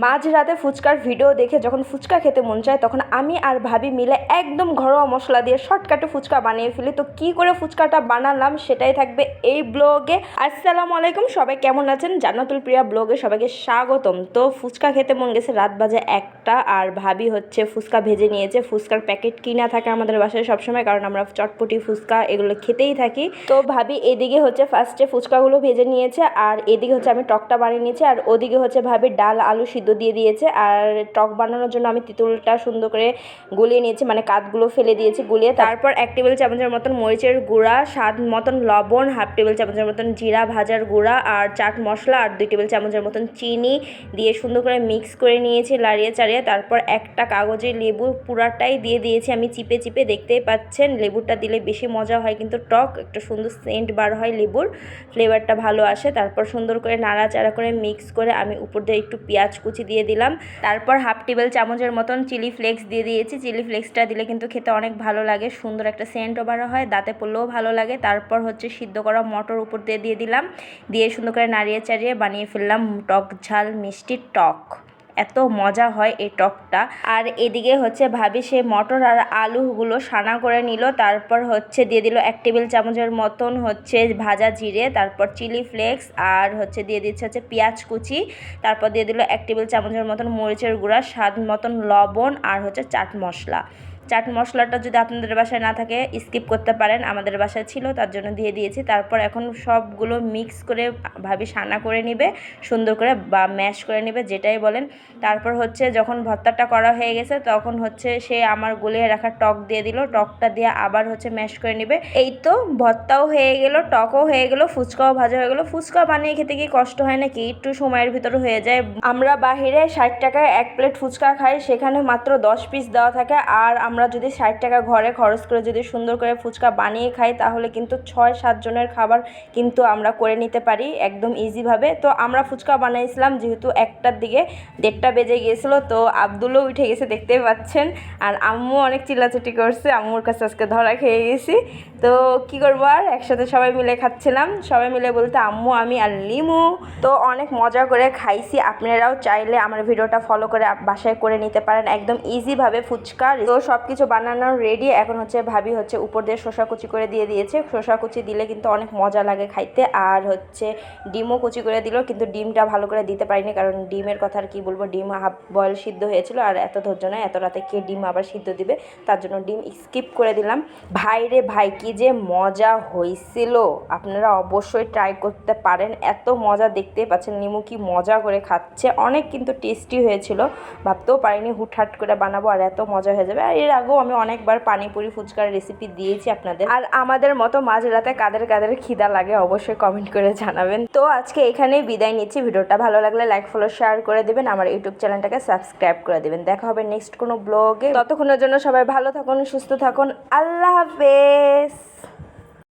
মাঝরাতে ফুচকার ভিডিও দেখে যখন ফুচকা খেতে মন চায় তখন আমি আর ভাবি মিলে একদম ঘরোয়া মশলা দিয়ে শর্টকাটে ফুচকা বানিয়ে ফেলি। তো কি করে ফুচকাটা বানালাম সেটাই থাকবে এই ব্লগে। আসসালামু আলাইকুম, সবাই কেমন আছেন? জান্নাতুল প্রিয়া ব্লগে সবাইকে স্বাগতম। তো ফুচকা খেতে মন গেছে, রাত বাজে 1টা, আর ভাবি হচ্ছে ফুচকা ভেজে নিয়েছে। ফুচকার প্যাকেট কিনা থাকে আমাদের বাসায় সবসময়, কারণ আমরা চটপটি ফুচকা এগুলো খেতেই থাকি। তো ভাবি এদিকে হচ্ছে ফার্স্টে ফুচকাগুলো ভেজে নিয়েছে, আর এদিকে হচ্ছে আমি টকটা বানিয়ে নিয়েছি, আর ওদিকে হচ্ছে ভাবি ডাল আলু সিদ্ধ দিয়ে দিয়েছে। আর টক বানানোর জন্য আমি তেঁতুলটা সুন্দর করে গুলিয়ে নিয়েছি, মানে কাঠগুলো ফেলে দিয়েছি গুলিয়ে। তারপর 1 টেবিল চামচের মতন মরিচের গুঁড়া, স্বাদ মতন লবণ, 1/2 টেবিল চামচের মতন জিরা ভাজার গুঁড়া, আর চাট মশলা, আর 2 টেবিল চামচের মতন চিনি দিয়ে সুন্দর করে মিক্স করে নিয়েছি লাড়িয়ে চাড়িয়ে। তারপর একটা কাগজে লেবু পুরাটাই দিয়ে দিয়েছি আমি চিপে চিপে, দেখতেই পাচ্ছেন। লেবুটা দিলে বেশি মজা হয়, কিন্তু টক একটা সুন্দর সেন্ট বার হয়, লেবুর ফ্লেভারটা ভালো আসে। তারপর সুন্দর করে নাড়াচাড়া করে মিক্স করে আমি উপর দিয়ে একটু পেঁয়াজ কুচি দিয়ে দিলাম। তারপর 1/2 টেবিল চামচের মতন চিলি ফ্লেক্স দিয়ে দিয়েছি। চিলি ফ্লেক্সটা দিলে কিন্তু খেতে অনেক ভালো লাগে, সুন্দর একটা সেন্টও বার হয়, দাঁতে পড়লেও ভালো লাগে। তারপর হচ্ছে সিদ্ধ করা মটর উপর দিয়ে দিলাম, দিয়ে সুন্দর করে নাড়িয়ে চাড়িয়ে বানিয়ে ফেললাম টক ঝাল মিষ্টি টক। এত মজা হয় এই টকটা। আর এদিকে হচ্ছে ভাবি সে মটর আর আলুগুলো সানা করে নিল। তারপর হচ্ছে দিয়ে দিল 1 টেবিল চামচের মতন হচ্ছে ভাজা জিরে, তারপর চিলি ফ্লেক্স, আর হচ্ছে দিয়ে দিচ্ছে হচ্ছে পেঁয়াজ কুচি। তারপর দিয়ে দিল 1 টেবিল চামচের মতন মরিচের গুঁড়া, স্বাদ মতন লবণ, আর হচ্ছে চাট মশলা। চাট মশলাটা যদি আপনাদের বাসায় না থাকে স্কিপ করতে পারেন, আমাদের বাসায় ছিল তার জন্য দিয়ে দিয়েছি। তারপর এখন সবগুলো মিক্স করে ভাবি সানা করে নেবে সুন্দর করে, বা ম্যাশ করে নেবে, যেটাই বলেন। তারপর হচ্ছে যখন ভর্তাটা করা হয়ে গেছে তখন হচ্ছে সে আমার গলিয়ে রাখা টক দিয়ে দিল, টকটা দিয়ে আবার হচ্ছে ম্যাশ করে নেবে। এই তো ভর্তাও হয়ে গেল, টকও হয়ে গেল, ফুচকাও ভাজা হয়ে গেল। ফুচকা বানিয়ে খেতে কি কষ্ট হয় নাকি? একটু সময়ের ভিতরে হয়ে যায়। আমরা বাহিরে 60 টাকায় 1 প্লেট ফুচকা খাই, সেখানে মাত্র 10 পিস দেওয়া থাকে। আর আমরা যদি 60 টাকা ঘরে খরচ করে যদি সুন্দর করে ফুচকা বানিয়ে খাই তাহলে কিন্তু 6-7 জনের খাবার কিন্তু আমরা করে নিতে পারি একদম ইজিভাবে। তো আমরা ফুচকা বানাইছিলাম যেহেতু 1টার দিকে, 1:30 বেজে গিয়েছিল। তো আব্দুলও উঠে গেছে, দেখতেই পাচ্ছেন। আর আম্মু অনেক চিল্লাচিল্লি করছে, আম্মুর কাছে আজকে ধরা খেয়ে গেছি। তো কি করবো, আর একসাথে সবাই মিলে খাচ্ছিলাম, সবাই মিলে বলতে আম্মু, আমি আর লিমু। তো অনেক মজা করে খাইছি। আপনারাও চাইলে আমার ভিডিওটা ফলো করে বাসায় করে নিতে পারেন একদম ইজিভাবে ফুচকা। তো সব কিছু বানানোর রেডি। এখন হচ্ছে ভাবি হচ্ছে উপর দিয়ে শসা কুচি করে দিয়ে দিয়েছে। শসা কুচি দিলে কিন্তু অনেক মজা লাগে খাইতে। আর হচ্ছে ডিমও কুচি করে দিল, কিন্তু ডিমটা ভালো করে দিতে পারিনি, কারণ ডিমের কথা আর কি বলবো, ডিম হাফ বয়েল সিদ্ধ হয়েছিল, আর এত ধৈর্য নয়, এত রাতে কে ডিম আবার সিদ্ধ দিবে, তার জন্য ডিম স্কিপ করে দিলাম। ভাই রে ভাই, কি যে মজা হয়েছিল, আপনারা অবশ্যই ট্রাই করতে পারেন। এত মজা, দেখতেই পাচ্ছেন নিমু কি মজা করে খাচ্ছে, অনেক কিন্তু টেস্টি হয়েছিল। ভাবতেও পারিনি হুটহাট করে বানাবো আর এত মজা হয়ে যাবে। আর এর আগেও আমি অনেকবার পানিপুরি ফুচকার রেসিপি দিয়েছি আপনাদের। আর আমাদের মতো মাঝরাতে কাদের কাদের খিদা লাগে অবশ্যই কমেন্ট করে জানাবেন। তো আজকে এখানেই বিদায় নিচ্ছি। ভিডিওটা ভালো লাগলে লাইক ফলো শেয়ার করে দেবেন, আমার ইউটিউব চ্যানেলটাকে সাবস্ক্রাইব করে দেবেন। দেখা হবে নেক্সট কোনো ব্লগে। ততক্ষণের জন্য সবাই ভালো থাকুন, সুস্থ থাকুন, আল্লাহ হাফেজ।